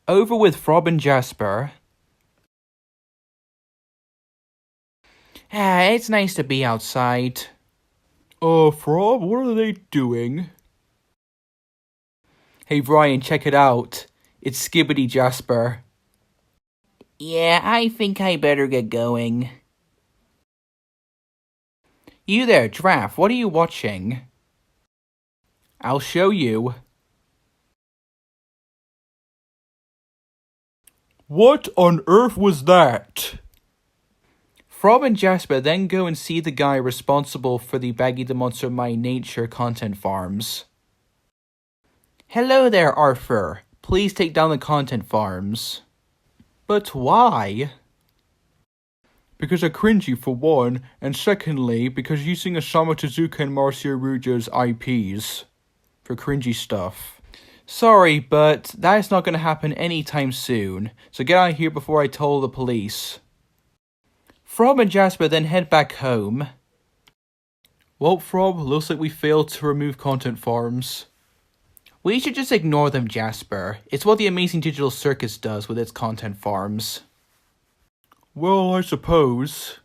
Over with Frob and Jasper. It's nice to be outside. Frob, what are they doing? Hey, Brian, check it out. It's Skibbity Jasper. Yeah, I think I better get going. You there, Giraffe, what are you watching? I'll show you. What on earth was that? Frob and Jasper then go and see the guy responsible for the Bagi the Monster My Nature content farms. Hello there, Arthur. Please take down the content farms. But why? Because they're cringy for one, and secondly, because using Osamu Tezuka and Marcio Araujo's IPs for cringy stuff. Sorry, but that is not going to happen anytime soon, so get out of here before I tell the police. Frob and Jasper then head back home. Well, Frob, looks like we failed to remove content farms. We should just ignore them, Jasper. It's what the Amazing Digital Circus does with its content farms. Well, I suppose.